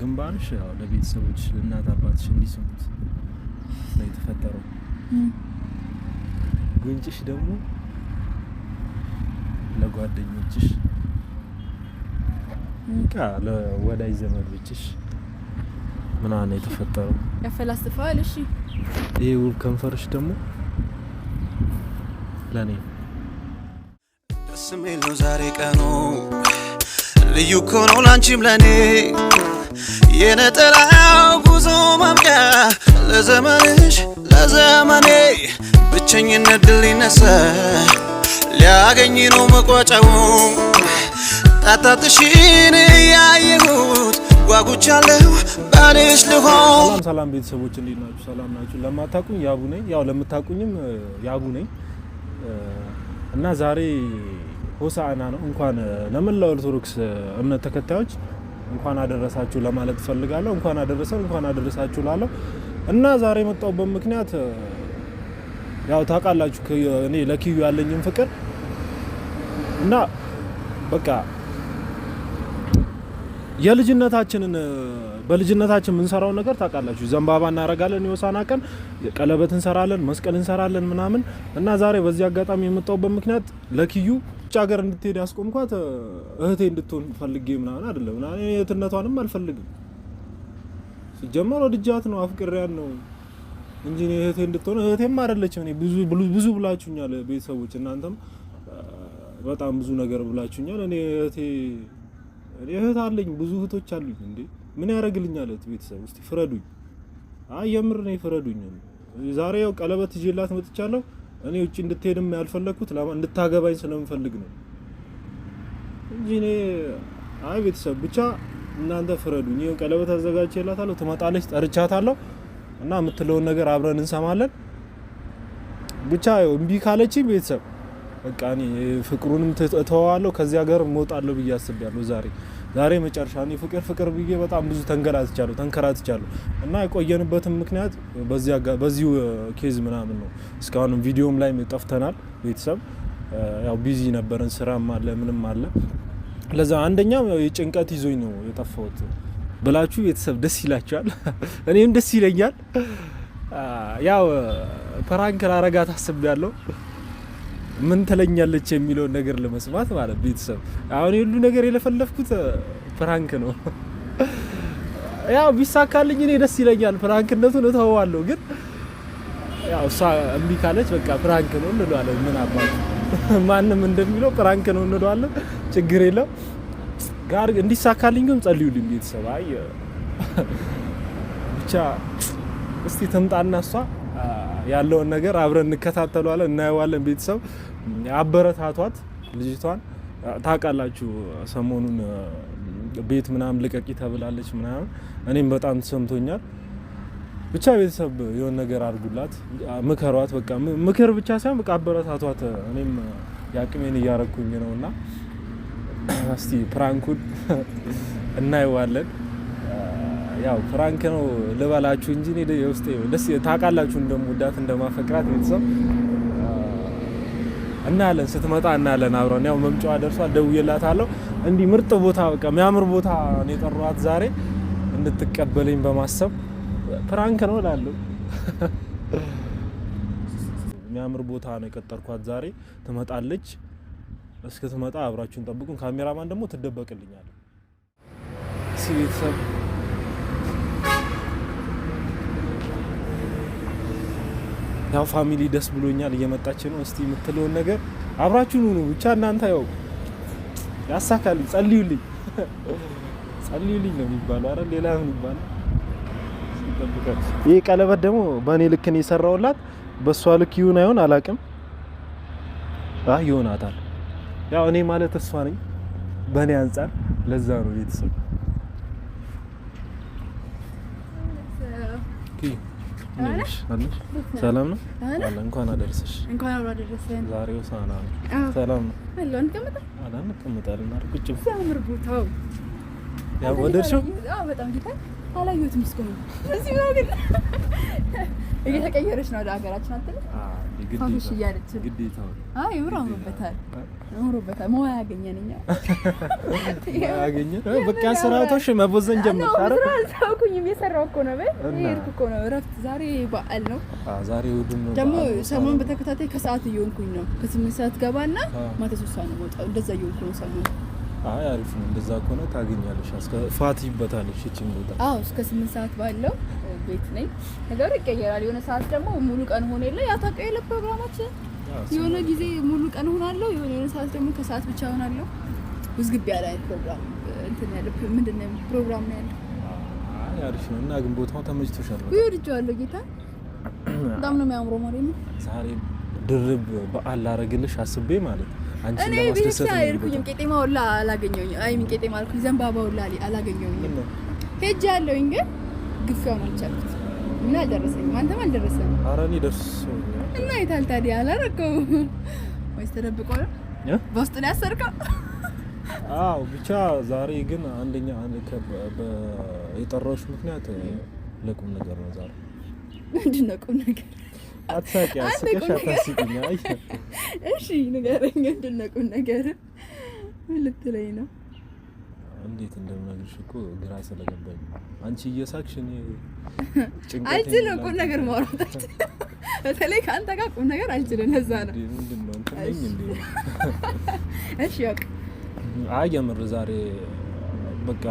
ግንባርሽ ያው ለቤተሰቦች ለእናት አባትሽ እንዲስሙት ነው የተፈጠረው። ጉንጭሽ ደግሞ ለጓደኞችሽ ለወዳጅ ዘመዶችሽ ምናምን የተፈጠረው ያፈላስፋል። እሺ ይሄ ውብ ከንፈርሽ ደግሞ ለኔ ደስ የሚል ነው ዛሬ ቀኑ ልዩ እኮ ነው ላንቺም ለኔ የነጠላው ጉዞ ማብቂያ ለዘመንሽ ለዘመኔ ብቸኝነት ድል ይነሳ ሊያገኝ ነው መቋጫው ታታትሽን ያየሁት ጓጉቻለሁ ባልሽ ልሆን። ሰላም ቤተሰቦች እንዴት ናችሁ? ሰላም ናችሁ? ለማታውቁኝ ያቡ ነኝ፣ ያው ለምታውቁኝም ያቡ ነኝ እና ዛሬ ሆሳዕና ነው። እንኳን ለመላው ኦርቶዶክስ እምነት ተከታዮች እንኳን አደረሳችሁ ለማለት ፈልጋለሁ። እንኳን አደረሰን፣ እንኳን አደረሳችሁ ላለሁ እና ዛሬ የመጣሁበት ምክንያት ያው ታውቃላችሁ እኔ ለኪዩ ያለኝን ፍቅር እና በቃ የልጅነታችንን በልጅነታችን የምንሰራው ነገር ታውቃላችሁ። ዘንባባ እናረጋለን፣ የሆሳዕና ቀን ቀለበት እንሰራለን፣ መስቀል እንሰራለን ምናምን እና ዛሬ በዚህ አጋጣሚ የመጣሁበት ምክንያት ለኪዩ ውጭ ሀገር እንድትሄድ ያስቆምኳት እህቴ እንድትሆን ፈልጌ ምናምን አይደለም። እኔ እህትነቷንም አልፈልግም። ሲጀመር ወድጃት ነው አፍቅሪያን ነው እንጂ እህቴ እንድትሆን እህቴም አይደለችም። እኔ ብዙ ብላችሁኛል ቤተሰቦች፣ እናንተም በጣም ብዙ ነገር ብላችሁኛል። እኔ እህት አለኝ፣ ብዙ እህቶች አሉኝ። እንዴ ምን ያደርግልኛል እህት? ቤተሰብ እስቲ ፍረዱኝ። የምር ነው ፍረዱኝ። ዛሬ ያው ቀለበት ይዤላት መጥቻለሁ። እኔ ውጪ እንድትሄድም ያልፈለኩት እንድታገባኝ ስለምፈልግ ነው እንጂ እኔ ቤተሰብ ብቻ እናንተ ፍረዱኝ። ይሄን ቀለበት አዘጋጅቼላታለሁ፣ ትመጣለች፣ ጠርቻታለሁ እና የምትለውን ነገር አብረን እንሰማለን። ብቻ እምቢ ካለችኝ ቤተሰብ በቃ እኔ ፍቅሩንም ተተዋዋለሁ፣ ከዚያ ሀገር እወጣለሁ ብዬ አስቤያለሁ። ዛሬ መጨረሻ እኔ ፍቅር ብዬ በጣም ብዙ ተንከራትቻለሁ እና የቆየንበትም ምክንያት በዚሁ ኬዝ ምናምን ነው። እስካሁን ቪዲዮም ላይ ጠፍተናል ቤተሰብ፣ ያው ቢዚ ነበርን፣ ስራም አለ ምንም አለ። ለዛ አንደኛው የጭንቀት ይዞኝ ነው የጠፋሁት ብላችሁ ቤተሰብ ደስ ይላችኋል፣ እኔም ደስ ይለኛል። ያው ፕራንክ ላረጋት አስቤያለሁ። ምን ትለኛለች የሚለውን ነገር ለመስማት ማለት ቤተሰብ አሁን ሁሉ ነገር የለፈለፍኩት ፕራንክ ነው። ያው ቢሳካልኝ እኔ ደስ ይለኛል፣ ፕራንክነቱን እተዋለሁ። ግን ያው እሷ እምቢ ካለች በቃ ፕራንክ ነው እንለዋለን። ምን አባቱ ማንም እንደሚለው ፕራንክ ነው እንለዋለን፣ ችግር የለም። ጋር እንዲሳካልኝ ግን ጸልዩልኝ ቤተሰብ። ብቻ እስቲ ትምጣና እሷ ያለውን ነገር አብረን እንከታተለዋለን፣ እናየዋለን። ቤተሰብ አበረታቷት ልጅቷን። ታውቃላችሁ ሰሞኑን ቤት ምናምን ልቀቂ ተብላለች ምናምን፣ እኔም በጣም ተሰምቶኛል። ብቻ ቤተሰብ የሆነ ነገር አድርጉላት፣ ምከሯት። በቃ ምክር ብቻ ሳይሆን በቃ አበረታቷት። እኔም ያቅሜን እያረኩኝ ነውና እስቲ ፕራንኩን እናየዋለን። ያው ፍራንክ ነው ልበላችሁ እንጂ እኔ የውስጤ ደስ ታውቃላችሁ እንደምወዳት እንደማፈቅራት ቤተሰብ እናያለን። ስትመጣ እናያለን አብረን። ያው መምጫዋ ደርሷል፣ ደውዬላታለሁ። እንዲህ ምርጥ ቦታ በቃ የሚያምር ቦታ ነው የጠራኋት ዛሬ እንድትቀበለኝ በማሰብ ፍራንክ ነው እላለሁ። የሚያምር ቦታ ነው የቀጠርኳት ዛሬ። ትመጣለች። እስክትመጣ አብራችሁን ጠብቁን። ካሜራማን ደግሞ ትደበቅልኛል። ቤተሰብ ያው ፋሚሊ ደስ ብሎኛል፣ እየመጣች ነው። እስቲ የምትለውን ነገር አብራችሁ ነው ብቻ እናንተ ያው ያሳካልኝ፣ ጸልዩልኝ ነው የሚባለው አይደል? ሌላ ምን ይባላል? ይሄ ቀለበት ደግሞ በእኔ ልክ ነው የሰራውላት። በሷ ልክ ይሁን አይሆን አላውቅም። ይሆናታል። ያው እኔ ማለት እሷ ነኝ በእኔ አንፃር፣ ለዛ ነው ቤተሰብ ሰላም ነው አለ። እንኳን አደረሰሽ። እንኳን አብሮ አደረሰን። ዛሬ ሆሳዕና ነው። ሰላም ነው አለ። እንቀመጣለን አይደል? ቁጭ ሲያምር ቦታው ያው ወደርሽው? አዎ በጣም ጌታ አላየሁትም እስካሁን። እዚህ ነው ግን እየተቀየረች ነው ወደ ሀገራችን አትል ፋሽ እያለች ግዴታው አይ አምሮበታል ሞያ ያገኘንኛ ያገኘን በቃ ስራቶሽ መቦዘን ጀመርሽ አይደል? ታውቁኝም የሰራው እኮ ነው በሄድኩ እኮ ነው እረፍት ዛሬ በዓል ነው ዛሬ እሑድም ነው ደግሞ ሰሞኑን በተከታታይ ከሰዓት እየሆንኩኝ ነው ከ8 ሰዓት ገባና ማታ 3 ሰዓት ነው ወጣው እንደዛ እየሆንኩ ነው ሰሞኑን አይ አሪፍ ነው እንደዛ ከሆነ ታገኛለሽ እስከ ፋት ይበታልሽ እቺን ቦታ እስከ 8 ሰዓት ባለው ቤት ነኝ ነገር ይቀየራል የሆነ ሰዓት ደግሞ ሙሉ ቀን ሆነ የለ ያታቀው የለ ፕሮግራማችን የሆነ ጊዜ ሙሉ ቀን ሆናለሁ የሆነ ሰዓት ደግሞ ከሰዓት ብቻ ሆናለሁ ውዝግብ ያለ ፕሮግራም እንትን ያለ ምንድነው ፕሮግራም ነው ያለው አይ አሪፍ ነው እና ግን ቦታው ተመችቶሻል ይወድጃለሁ ጌታ በጣም ነው የሚያምረው ማለት ነው ዛሬ ድርብ በዓል ላረግልሽ አስቤ ማለት አንቺ እኔ ለማስደሰት ነው እኔ ቄጤማ ወላ አላገኘሁኝ አይ ምን ቄጤማ አልኩኝ ዘንባባ ወላ አላገኘሁኝ ሄጅ ያለውኝ ግን ግፋውን አልቻልኩት እና አልደረሰኝም አንተም አልደረሰም ኧረ እኔ ደርሶኛል እና የታል ታዲያ አላረከው ወይስ ተደብቆ ነው በውስጥ ላይ አሰርከው አዎ ብቻ ዛሬ ግን አንደኛ የጠራሁሽ ምክንያት ለቁም ነገር ነው ዛሬ ምንድን ነው ቁም ነገር አትሳቂ አስቀሽ አታስቂኝ አይ እሺ ንገረኝ ምንድን ነው ቁም ነገር ምን ልትለኝ ነው እንዴት እንደምነግርሽ እኮ ግራ ስለገባኝ አንቺ እየሳቅሽ እኔ ጭንቀት አልችልም ቁም ነገር ማውራት በተለይ ከአንተ ጋር ቁም ነገር አልችልም ለዛ ነው ምንድን ነው እንትነኝ እንዴ እሺ ያውቅ አይ የምር ዛሬ በቃ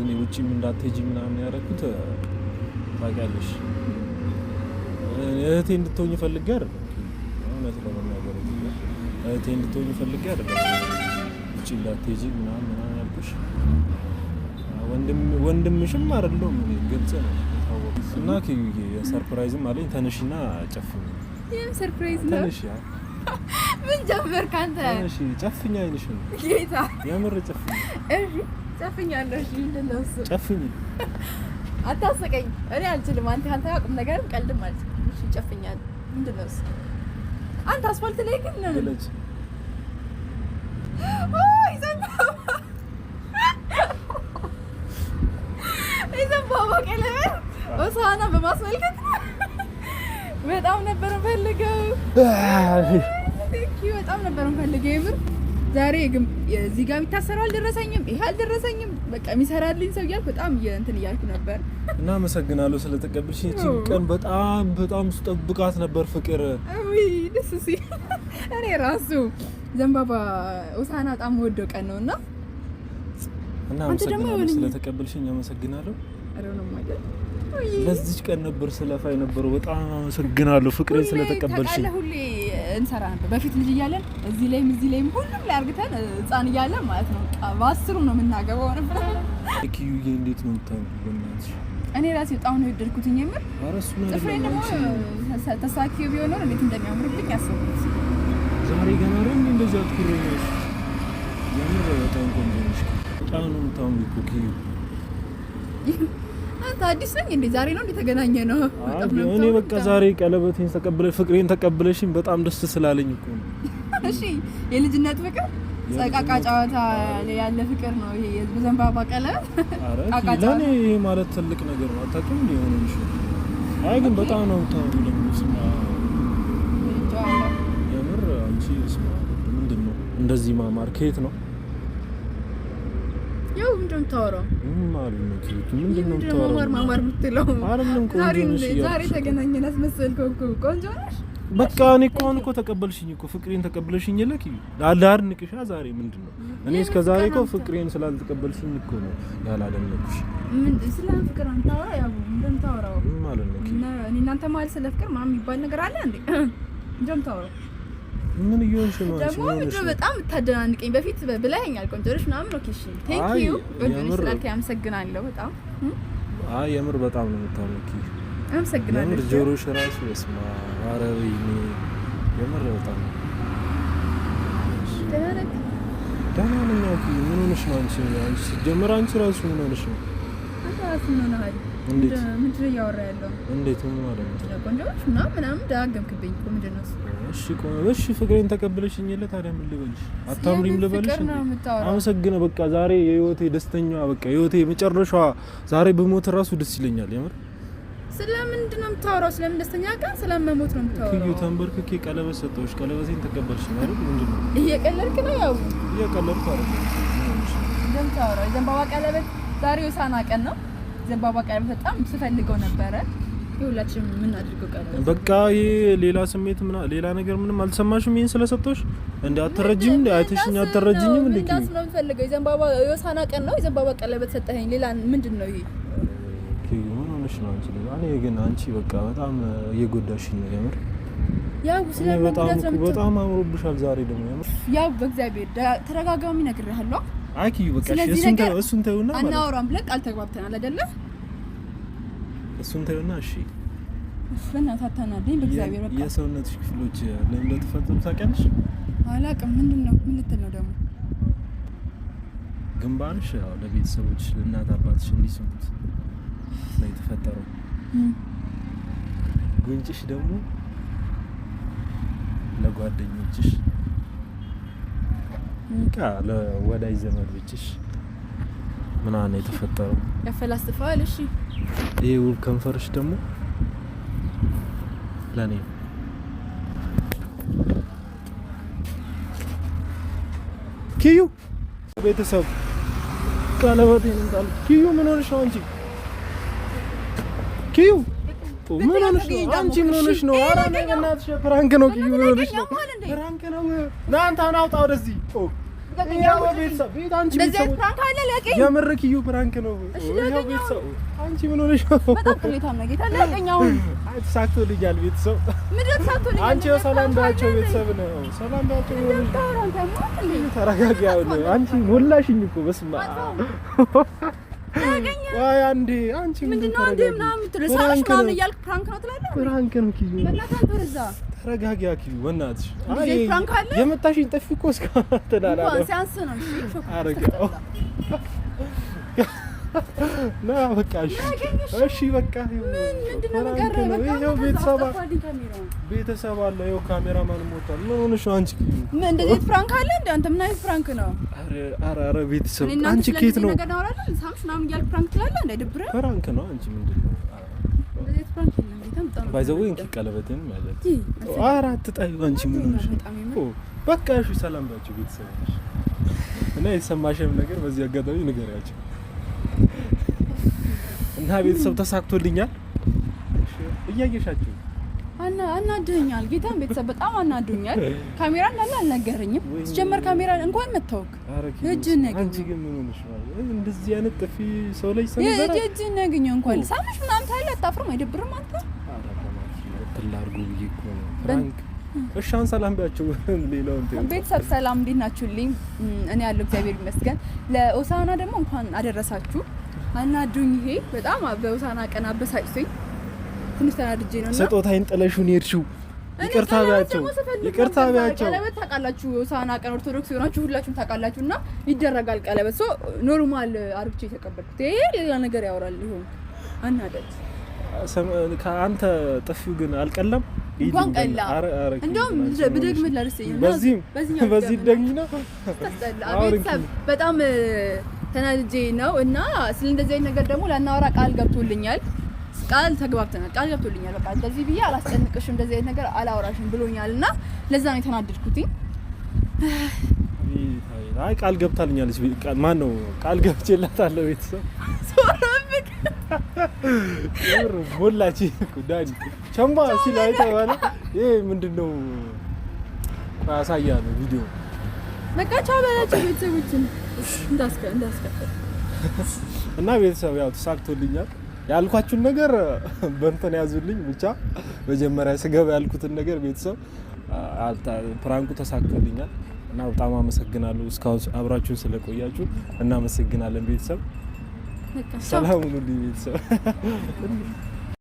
እኔ ውጪም እንዳትሄጂ ምናምን ያደረኩት ታውቂያለሽ እህቴ እንድትሆኝ ፈልጌ አይደለም እውነት ለመናገር እህቴ እንድትሆኝ ፈልጌ አይደለም ውጪ እንዳትሄጂ ምናምን ያልኩሽ ወንድምሽም አይደለም ግልጽ ነው ታወቀ እና ከዩዬ ሰርፕራይዝም አለኝ ተነሽና ጨፍኝ ይሄን ሰርፕራይዝ ነው ተነሽ ያ ምን ጀመር ካንተ ተነሽ ጨፍኛ አይንሽ ነው ጌታ የምር ጨፍኝ እሺ ጨፍኛለሁ እሺ እንደው ጨፍኝ አታስቀኝ እኔ አልችልም አንተ አቁም ነገርም ቀልድም ማለት እሺ ጨፍኛለሁ ምንድነው አንተ አስፋልት ላይ ግን ነው ገለጭ ዘንባባ ቀለበት ሆሳዕና በማስመልከት በጣም ነበር ፈልገው በጣም ነበር ፈልገው የምር ዛሬ ግን እዚህ ጋር ቢታሰረው አልደረሰኝም ይሄ አልደረሰኝም በቃ የሚሰራልኝ ሰው እያልኩ በጣም እንትን እያልኩ ነበር እና አመሰግናለሁ ስለተቀበልሽ እቺን ቀን በጣም ስጠብቃት ነበር ፍቅር አይ ደስ ሲል እኔ ራሱ ዘንባባ ሆሳዕና በጣም ወደው ቀን ነውና እና አመሰግናለሁ ስለተቀበልሽኝ አመሰግናለሁ አረው ማለት ለዚህ ቀን ነበር ስለፋ የነበረው በጣም አመሰግናለሁ ፍቅሬን ስለተቀበልሽኝ ሁሌ እንሰራ ነበር በፊት ልጅ እያለን እዚህ ላይም ሁሉም ላይ አርግተን ህፃን እያለን ማለት ነው በአስሩ ነው የምናገባው ነበር ኪዩዬ እንዴት ነው የምታምሪው እኔ ራሴ በጣም ነው የወደድኩትኝ የምር አረሱ ነው ጥፍሬን ደግሞ ተሳኪው ቢሆን ነው እንዴት እንደሚያምርብኝ ያሰብኩት ዛሬ ገና ነው እንደዚህ አትኩረሽ የምር በጣም ቆንጆ ነሽ በጣም ነው የምታምሪው ኪዩ አንተ አዲስ ነኝ እንዴ ዛሬ ነው እንደተገናኘ ነው እኔ በቃ ዛሬ ቀለበቴን ተቀበለሽ ፍቅሬን ተቀበለሽኝ በጣም ደስ ስላለኝ እኮ ነው እሺ የልጅነት ፍቅር ሰቃቃ ጨዋታ ያለ ፍቅር ነው ይሄ የዘንባባ ቀለበት አረ ለኔ ይሄ ማለት ትልቅ ነገር ነው አታውቂም እንዴ ሆነሽ አይ ግን በጣም ነው ታውቂው ለምስማ የምር አንቺ ምንድነው እንደዚህ ማማር ከየት ነው ያው ምንድነው ታወራው ማለት ነው ምንድነው ታወራው ማማር ምትለው አይደለም ቆንጆ ነሽ ዛሬ ተገናኘን አስመሰልከው እኮ ቆንጆ ነሽ በቃ እኔ እኮ ተቀበልሽኝ እኮ ፍቅሬን ተቀበልሽኝ ለኪ አላርንቅሻ ዛሬ ምንድነው እኔ እስከ ዛሬ እኮ ፍቅሬን ስላልተቀበልሽኝ እኮ ነው ያላደነኩሽ ምን ስለ ፍቅር አንተ ታወራ ያው ምንድነው ታወራው ማለት ነው እኔ እናንተ ማለት ስለ ፍቅር ማም የሚባል ነገር አለ እንዴ እንደም ታወራው ምን ይሆንሽ ነው ደግሞ ምንድነው በጣም ታደናንቀኝ በፊት ብለኸኛል ቆንጆ ነሽ ምናምን ኦኬ እሺ ቴንክ ዩ ቆንጆ ነሽ ስላልከኝ አመሰግናለሁ በጣም አይ የምር በጣም ነው የምታመኪ አመሰግናለሁ የምር ጆሮሽ ራሱ በስማ አረሪ የምር በጣም ደህና ነኝ ምን ሆነሽ ነው አንቺ ጀመር አንቺ ራሱ ምን ሆነሽ ነው ምን ሆነሃል? እንዴት ምንድን ነው እያወራ ያለው? እንዴት ምን ማለት ነው? ቆንጆሽ እና ምናምን ዳገምክብኝ እኮ ምንድን ነው? እሺ ፍቅሬን ተቀበለሽኝ የለ ታዲያ ምን ልበልሽ? አታምሪም ልበልሽ? አመሰግነ በቃ ዛሬ የህይወቴ ደስተኛዋ በቃ የህይወቴ መጨረሻዋ ዛሬ በሞት ራሱ ደስ ይለኛል የምር። ስለምንድን ነው የምታወራው? ስለምን ደስተኛ ቀን ስለመሞት ነው የምታወራው? ክዩ ተንበርክኬ ቀለበት ሰጠሁሽ። ቀለበቴን ተቀበልሽ ማለት ምንድን ነው? እየቀለድክ ነው? ያው እየቀለድኩ አይደለም። እንደምታወራው የዘንባባ ቀለበት ዛሬ ሆሳዕና ቀን ነው። ዘንባባ ቀለበት በጣም ስፈልገው ነበረ። ሁላችንም ምን አድርገው ቀለበት በቃ ይሄ ሌላ ስሜት ሌላ ነገር ምንም አልሰማሽም? ይሄን ስለሰጠሁሽ እንዴ አትረጂም? እንዴ አይተሽኝ አትረጂኝም? እንዴ ዳስ ነው የምፈልገው። የዘንባባ ሆሳዕና ቀን ነው። የዘንባባ ቀለበት ሰጠኸኝ። ሌላ ምንድን ነው ይሄ? ምን ሆነሽ ነው አንቺ? እኔ ግን አንቺ በቃ በጣም እየጎዳሽኝ ነው የምር። ያው በጣም አምሮብሻል ዛሬ ደግሞ የምር። ያው በእግዚአብሔር ተረጋጋሚ ነግሬሃለሁ። አኪ በቃ እሱን ተይውና ማለት አናወራም ብለን ቃል ተግባብተናል አይደለ? እሱን ተይውና እሺ። በእናትህ አታናደኝ በእግዚአብሔር። በቃ የሰውነትሽ ክፍሎች ለምን እንደተፈጠሩ ታውቂያለሽ? አላውቅም። ምንድነው? ምን ልትል ነው ደግሞ? ግንባርሽ ያው ለቤተሰቦችሽ ለእናት አባትሽ እንዲስሙት ነው የተፈጠረው። ጉንጭሽ ደግሞ ለጓደኞችሽ ለወዳጅ ዘመዶችሽ ምናምን የተፈጠረው ያፈላስፋል። እሺ ይሄ ውብ ከንፈርሽ ደግሞ ለኔ ኪዩ ቤተሰብ ቀለበቴን እንጣል። ኪዩ ምን ሆነሽ ነው አንቺ? ኪዩ ምን ሆነሽ ነው አንቺ? ምን ሆነሽ ነው? ኧረ ነይ በእናትሽ ፕራንክ ነው። ኪዩ ምን ሆነሽ ነው? ፕራንክ ነው። ና አንተ አውጣ ወደዚህ። ያው ቤተሰብ ቤት አንቺ ቤተሰብ ፕራንክ አለ ለቀኝ። የምር ኪዩ ፕራንክ ነው። ያው ቤተሰብ አንቺ ምን ሆነሽ ነው? በጣም ቅሌታም ነው ጌታ። ለቀኛው ተሳክቶልኛል ቤተሰብ። ምንድን ተሳክቶልኛል? አንቺ ሰላም ባያቸው ቤተሰብ ነው። ሰላም ባያቸው ነው። ተረጋጊ። አንቺ ሞላሽኝ እኮ በስመ አብ። ዋይ አንዴ አንቺ ምንድን ነው እንዴ ምናምን ትልሳሽ ምናምን እያልክ ፕራንክ ነው ትላለህ? ፕራንክ ነው ኪዩ። በእናትህ ተረዛ ተረጋጊ ኪዩ በእናትሽ። አይ ፕራንክ አለ የመታሽኝ ጥፊ እኮ እስካሁን ተዳላ ነው። ሲያንስ ነው። እሺ አረጋው ና በቃ እሺ በቃ ምንድነው ነገር ነው? ቤተሰብ አለ። ይኸው ካሜራማን ሞታል። ምን ሆነሽ ነው አንቺ? ምን እንደዚህ ፍራንክ አለ እንዴ? አንተ ምን አይነት ፍራንክ ነው? አረ ቤተሰብ አንቺ ኬት ነው ነገር አወራለን። ሳምሽ ምናምን እያልክ ፍራንክ ትላለህ እንዴ? ድብረ ፍራንክ ነው። አንቺ ምንድነው እንደዚህ ፍራንክ ነው እንዴ? ተምጣም ባይዘው እንኪ ቀለበትን ማለት አረ አትጣዩ። አንቺ ምን ሆነሽ ነው? በቃ እሺ ሰላም ባችሁ ቤተሰቦች እና የተሰማሽም ነገር በዚህ አጋጣሚ ንገሪያቸው እና ቤተሰብ ተሳክቶልኛል። እያየሻችሁ አናድኸኛል። ጌታን ቤተሰብ በጣም አናድኛል። ካሜራ እንዳለ አልነገረኝም። ሲጀመር ካሜራ እንኳን መታወቅ እጅን ያገኘው አንቺ ግን ምን ሆነሽ ነው? እንደዚህ አይነት ጥፊ ሰው ላይ ሰንዘራ እጅን ያገኘው እንኳን ሳምሽ ምናምን ታይለ አታፍርም? አይደብርም? አንተ ትላርጉ ብዬ እኮ ነው ፍራንክ። እሻን ሰላም ቢያችሁ ሌላውን ቤተሰብ ሰላም፣ እንዴት ናችሁልኝ? እኔ ያለው እግዚአብሔር ይመስገን። ለሆሳዕና ደግሞ እንኳን አደረሳችሁ። አናዱኝ። ይሄ በጣም በሆሳዕና ቀን አበሳጭቶኝ ትንሽ ተናድጄ ነውና ስጦታዬን ጥለሽው ነው የሄድሽው። ይቅርታ ቢያቸው ይቅርታ ቢያቸው። ቀለበት ታውቃላችሁ፣ ሆሳዕና ቀን ኦርቶዶክስ የሆናችሁ ሁላችሁም ታውቃላችሁና ይደረጋል ቀለበት። ሶ ኖርማል አርብቼ የተቀበልኩት ይሄ ሌላ ነገር ያወራል። ይሁን አናደድ ከአንተ ጥፊው ግን አልቀለም። እንኳን ቀላ እንደውም ብደግም ለርሰኝ በዚህ ደግና ቤተሰብ በጣም ተናድጄ ነው እና ስለ እንደዚህ አይነት ነገር ደግሞ ላናወራ ቃል ገብቶልኛል። ቃል ተግባብተናል። ቃል ገብቶልኛል። በቃ እንደዚህ ብዬ አላስጨንቅሽም፣ እንደዚህ አይነት ነገር አላወራሽም ብሎኛልና ለዛ ነው የተናደድኩት። አይ ቃል ገብታልኛለች። ማን ነው ቃል ገብቼላታለሁ። ቤተሰብ ሶራብክ ይር ሞላቺ ዳኒ ቸምባ ሲል አይተባለ ይሄ ምንድነው? አሳያለሁ ቪዲዮ በቃ ቻው በላቸው ቤተሰቦችን እንዳስከፈል እና ቤተሰብ ያው ተሳክቶልኛል። ያልኳችሁን ነገር በእንትን ያዙልኝ ብቻ። መጀመሪያ ስገባ ያልኩትን ነገር ቤተሰብ ፕራንኩ ተሳክቶልኛል እና በጣም አመሰግናለሁ። እስካሁን አብራችሁን ስለቆያችሁ እናመሰግናለን ቤተሰብ። ሰላም ሁኑልኝ ቤተሰብ።